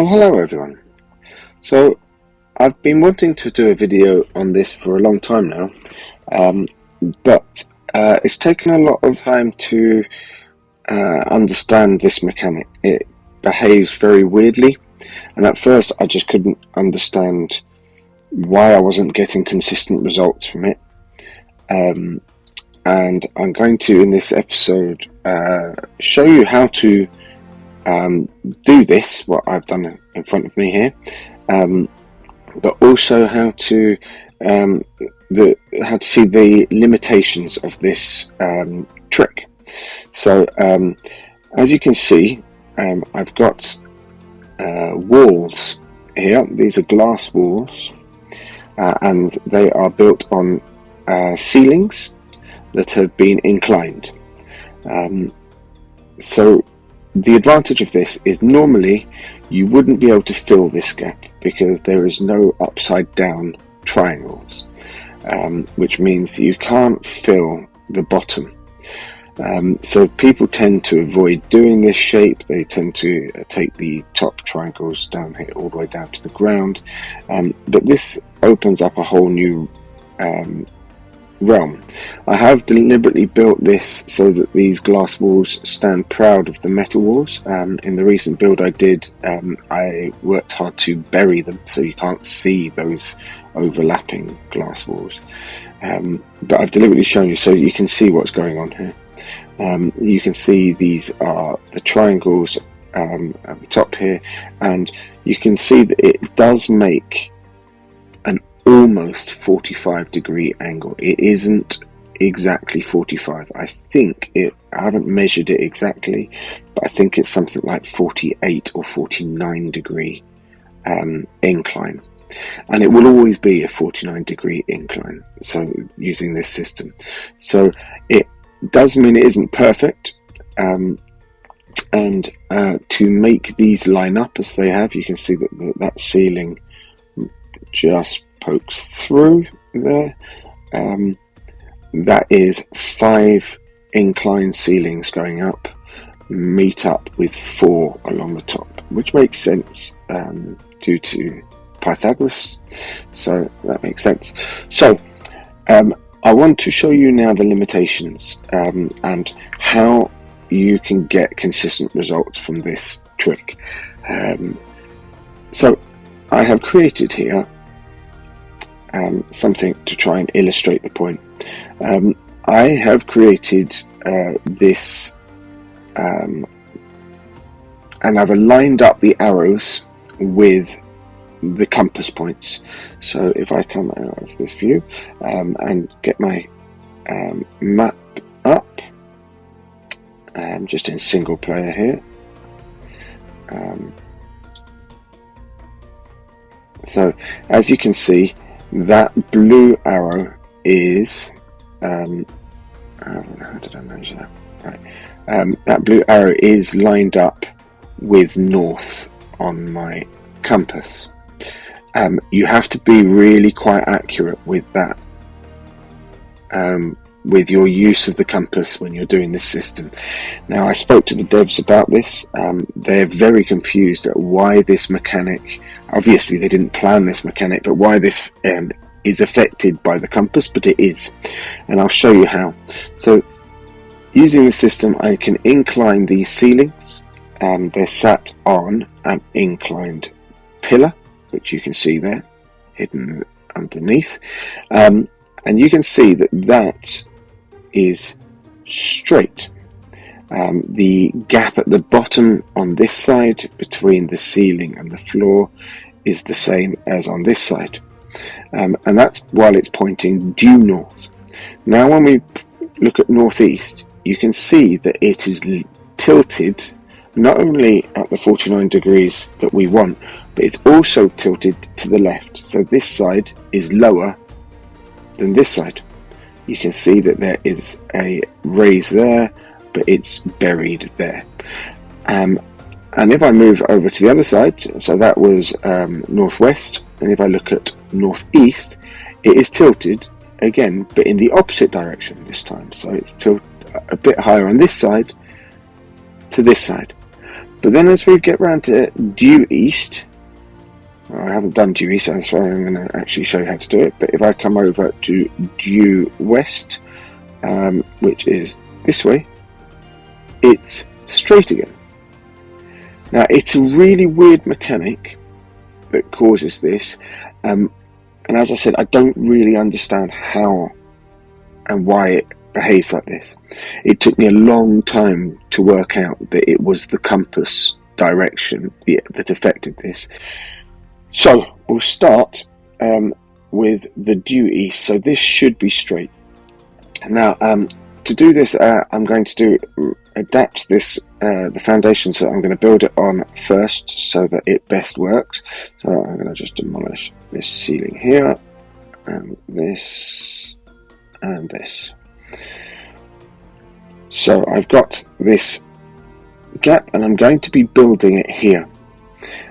Oh, hello everyone. So I've been wanting to do a video on this for a long time now, but it's taken a lot of time to understand this mechanic. It behaves very weirdly, and at first I just couldn't understand why I wasn't getting consistent results from it. And I'm going to, in this episode, show you how to do this, what I've done in front of me here, but also how to see the limitations of this trick. So as you can see, I've got walls here. These are glass walls, and they are built on ceilings that have been inclined. So the advantage of this is normally you wouldn't be able to fill this gap because there is no upside down triangles, which means you can't fill the bottom. So people tend to avoid doing this shape. They tend to take the top triangles down here all the way down to the ground, but this opens up a whole new realm. I have deliberately built this so that these glass walls stand proud of the metal walls. In the recent build I did, I worked hard to bury them so you can't see those overlapping glass walls, but I've deliberately shown you so that you can see what's going on here. You can see these are the triangles at the top here, and you can see that it does make an almost 45-degree angle. It isn't exactly 45. I haven't measured it exactly, but I think it's something like 48 or 49-degree incline, and it will always be a 49-degree incline. So using this system, so it does mean it isn't perfect, and to make these line up as they have, you can see that that ceiling just pokes through there. That is 5 inclined ceilings going up meet up with 4 along the top, which makes sense due to Pythagoras, so that makes sense. So I want to show you now the limitations and how you can get consistent results from this trick. So I have created here something to try and illustrate the point. I have created this and I've aligned up the arrows with the compass points. So if I come out of this view and get my map up, just in single player here, so as you can see, that blue arrow is how did I measure that? Right, that blue arrow is lined up with north on my compass. You have to be really quite accurate with that, with your use of the compass when you're doing this system. Now, I spoke to the devs about this. They're very confused at why this mechanic, obviously they didn't plan this mechanic, but why this is affected by the compass, but it is, and I'll show you how. So using the system, I can incline these ceilings, and they're sat on an inclined pillar, which you can see there hidden underneath, and you can see that that is straight. The gap at the bottom on this side between the ceiling and the floor is the same as on this side, and that's while it's pointing due north. Now when we look at northeast, you can see that it is tilted not only at the 49 degrees that we want, but it's also tilted to the left. So this side is lower than this side. You can see that there is a raise there, but it's buried there. And if I move over to the other side, so that was northwest, and if I look at northeast, it is tilted again, but in the opposite direction this time. So it's tilted a bit higher on this side to this side. But then as we get round to due east, well, I haven't done due east, so I'm going to actually show you how to do it. But if I come over to due west, which is this way, it's straight again. Now, it's a really weird mechanic that causes this, and as I said, I don't really understand how and why it behaves like this. It took me a long time to work out that it was the compass direction that affected this. So we'll start with the due east. So this should be straight. Now, to do this, I'm going to adapt this the foundation, so I'm going to build it on first so that it best works. So I'm going to just demolish this ceiling here, and this, and this. So I've got this gap, and I'm going to be building it here.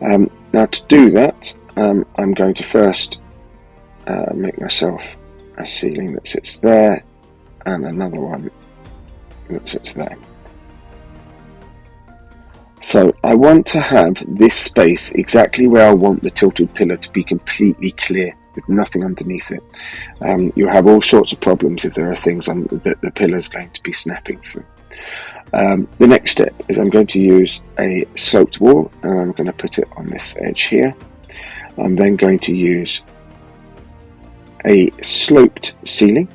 Now to do that, I'm going to first make myself a ceiling that sits there, and another one that sits there. So I want to have this space exactly where I want the tilted pillar to be completely clear, with nothing underneath it. You'll have all sorts of problems if there are things that the pillar is going to be snapping through. The next step is I'm going to use a sloped wall, and I'm going to put it on this edge here. I'm then going to use a sloped ceiling,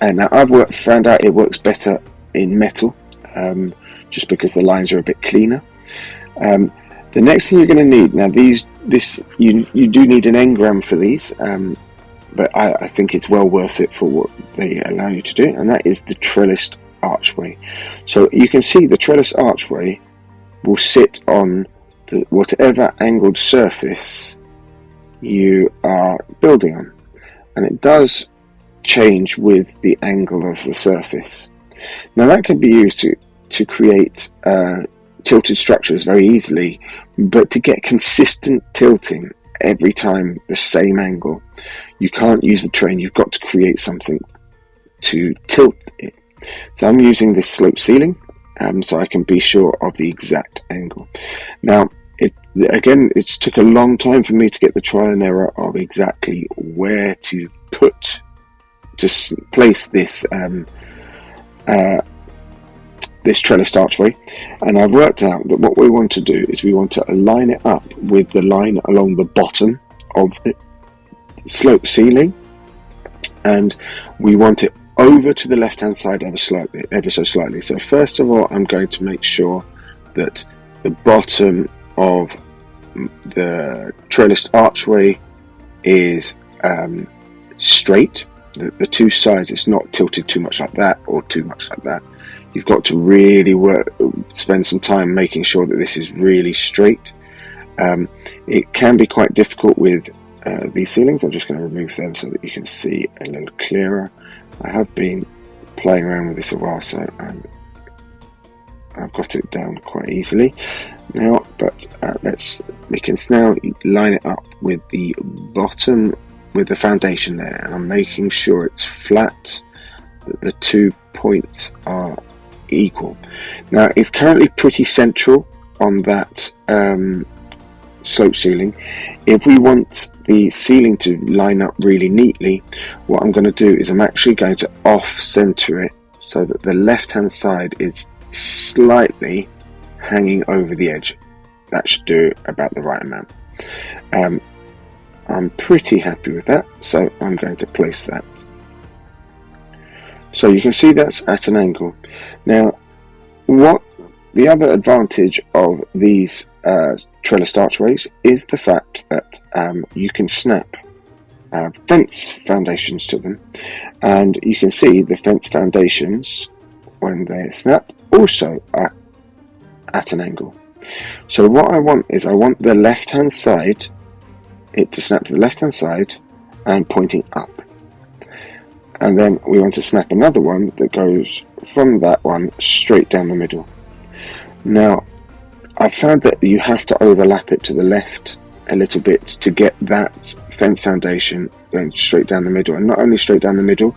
and now I've found out it works better in metal, just because the lines are a bit cleaner. The next thing you're going to need, now you do need an engram for these, but I think it's well worth it for what they allow you to do, and that is the Trellis Archway. So you can see the Trellis Archway will sit on whatever angled surface you are building on, and it does change with the angle of the surface. Now that can be used to create tilted structures very easily, but to get consistent tilting every time the same angle, you can't use the terrain. You've got to create something to tilt it. So I'm using this slope ceiling, so I can be sure of the exact angle. Now, it took a long time for me to get the trial and error of exactly where to place this this trellis archway, and I've worked out that what we want to do is we want to align it up with the line along the bottom of the slope ceiling, and we want it over to the left hand side ever so slightly. So first of all, I'm going to make sure that the bottom of the trellis archway is straight. The two sides, it's not tilted too much like that or too much like that. You've got to really spend some time making sure that this is really straight. It can be quite difficult with these ceilings. I'm just going to remove them so that you can see a little clearer. I have been playing around with this a while, so I've got it down quite easily now. But we can now line it up with the bottom, with the foundation there, and I'm making sure it's flat, that the 2 points are equal. Now it's currently pretty central on that slope ceiling. If we want the ceiling to line up really neatly, what I'm going to do is I'm actually going to off center it so that the left hand side is slightly hanging over the edge. That should do about the right amount. I'm pretty happy with that, so I'm going to place that. So you can see that's at an angle. Now, what the other advantage of these trellis archways is the fact that you can snap fence foundations to them, and you can see the fence foundations, when they snap, also are at an angle. So what I want is, I want the left hand side, it to snap to the left hand side and pointing up, and then we want to snap another one that goes from that one straight down the middle. Now I found that you have to overlap it to the left a little bit to get that fence foundation going straight down the middle, and not only straight down the middle,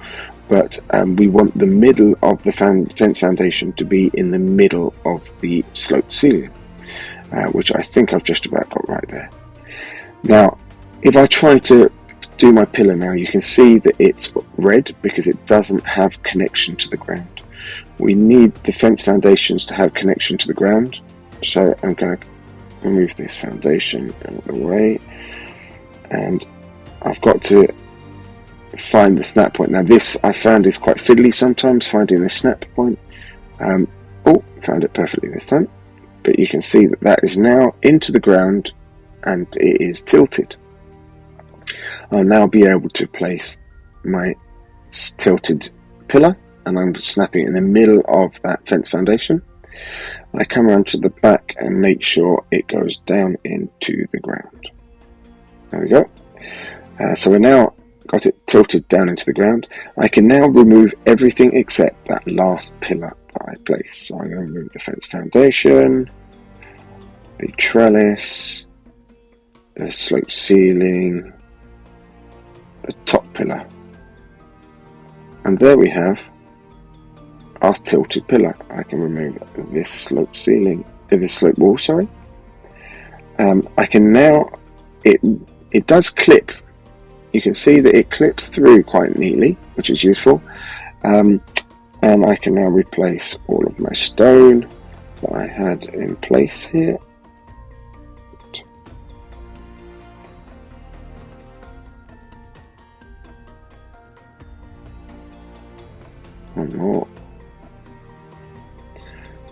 but we want the middle of the fence foundation to be in the middle of the sloped ceiling. which I think I've just about got right there. Now, if I try to do my pillar now, you can see that it's red because it doesn't have connection to the ground. We need the fence foundations to have connection to the ground, so I'm going to remove this foundation out of the way, and I've got to find the snap point. Now this I found is quite fiddly sometimes, finding the snap point. Oh, found it perfectly this time, but you can see that that is now into the ground and it is tilted. I'll now be able to place my tilted pillar, and I'm snapping it in the middle of that fence foundation. I come around to the back and make sure it goes down into the ground. There we go. So we're now got it tilted down into the ground. I can now remove everything except that last pillar that I placed. So I'm going to remove the fence foundation, the trellis, the sloped ceiling, the top pillar, and there we have our tilted pillar. I can remove this sloped ceiling, this slope wall, sorry. I can now, it does clip. You can see that it clips through quite neatly, which is useful. And I can now replace all of my stone that I had in place here. One more.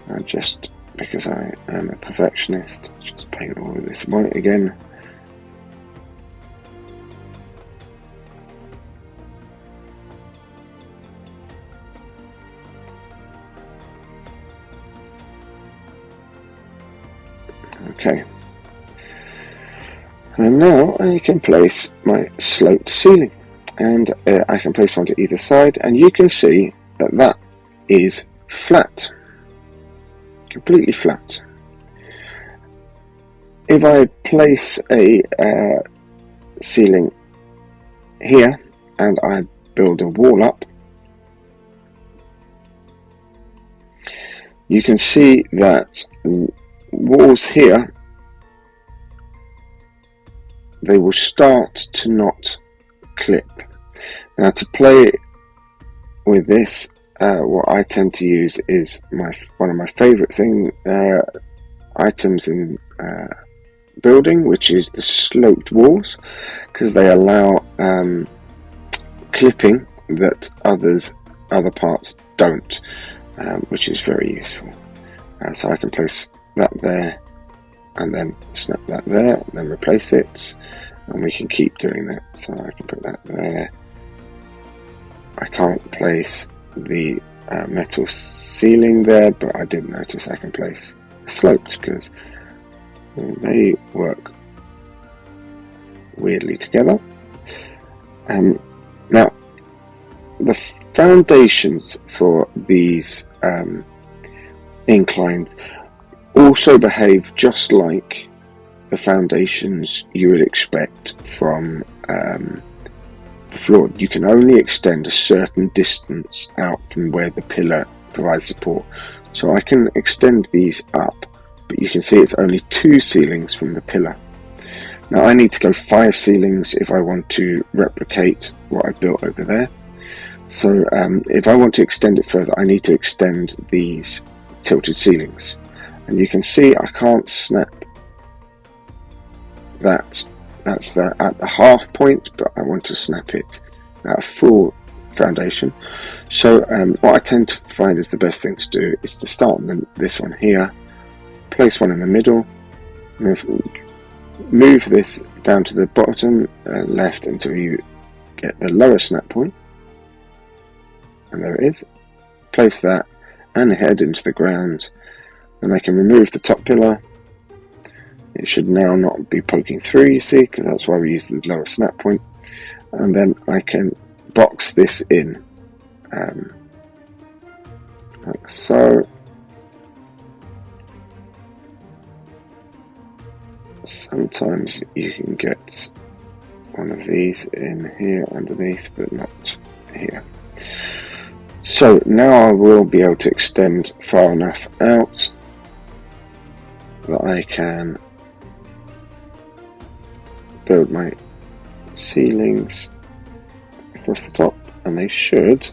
And just because I am a perfectionist, just paint all of this white again. Okay. And now I can place my sloped ceiling, and I can place one to either side, and you can see that that is flat, completely flat. If I place a ceiling here and I build a wall up, you can see that walls here, they will start to not clip. Now, to play with this, what I tend to use is one of my favourite items in building, which is the sloped walls, because they allow clipping that other parts don't, which is very useful. So I can place that there and then snap that there, then replace it, and we can keep doing that. So I can put that there. I can't place the metal ceiling there, but I did notice I can place a sloped, because they work weirdly together. Now, the foundations for these inclines also behave just like the foundations you would expect from the floor. You can only extend a certain distance out from where the pillar provides support. So I can extend these up, but you can see it's only 2 ceilings from the pillar. Now I need to go 5 ceilings if I want to replicate what I built over there. So if I want to extend it further, I need to extend these tilted ceilings. And you can see I can't snap that. That's at the half point, but I want to snap it at a full foundation. So what I tend to find is the best thing to do is to start on this one here, place one in the middle, and then move this down to the bottom left until you get the lower snap point. And there it is. Place that and head into the ground. And I can remove the top pillar. It should now not be poking through, you see, because that's why we use the lower snap point. And then I can box this in, like so. Sometimes you can get one of these in here underneath, but not here. So now I will be able to extend far enough out that I can build my ceilings across the top, and they should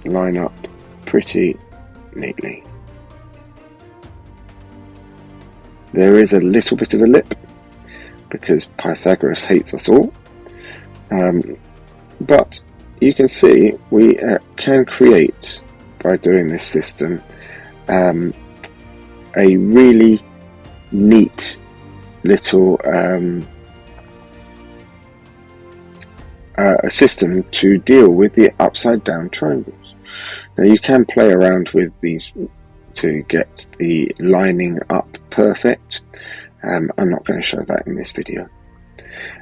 line up pretty neatly. There is a little bit of a lip because Pythagoras hates us all, but you can see we can create, by doing this system, a really neat little a system to deal with the upside down triangles. Now you can play around with these to get the lining up perfect. I'm not going to show that in this video,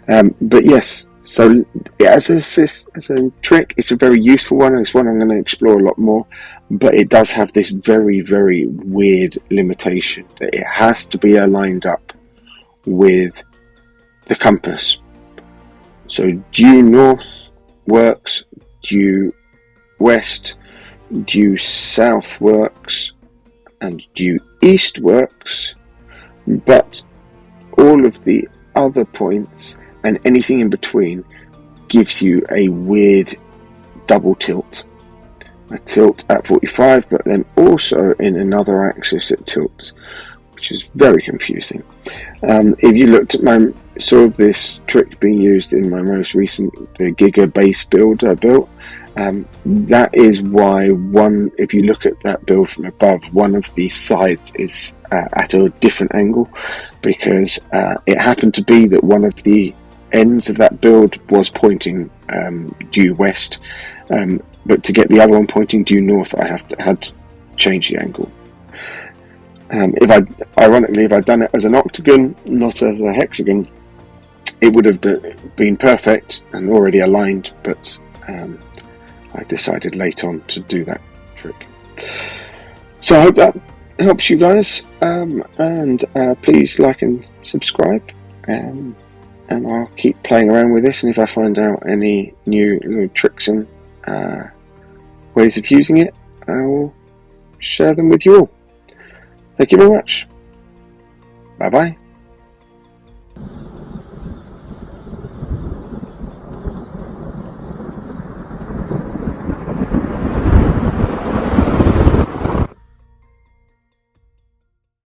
but yes, so as a trick, it's a very useful one, and it's one I'm going to explore a lot more, but it does have this very, very weird limitation that it has to be aligned up with the compass. So due north works, due west, due south works, and due east works, but all of the other points and anything in between gives you a weird double tilt. A tilt at 45, but then also in another axis it tilts, which is very confusing. If you looked at saw this trick being used in my most recent, the Giga base build I built, that is why if you look at that build from above, one of the sides is at a different angle, because it happened to be that one of the ends of that build was pointing due west, but to get the other one pointing due north, I had to change the angle. Ironically, if I'd done it as an octagon, not as a hexagon, it would have been perfect and already aligned, but I decided late on to do that trick. So I hope that helps you guys, and please like and subscribe, and I'll keep playing around with this, and if I find out any new little tricks and ways of using it, I will share them with you all. Thank you very much. Bye bye.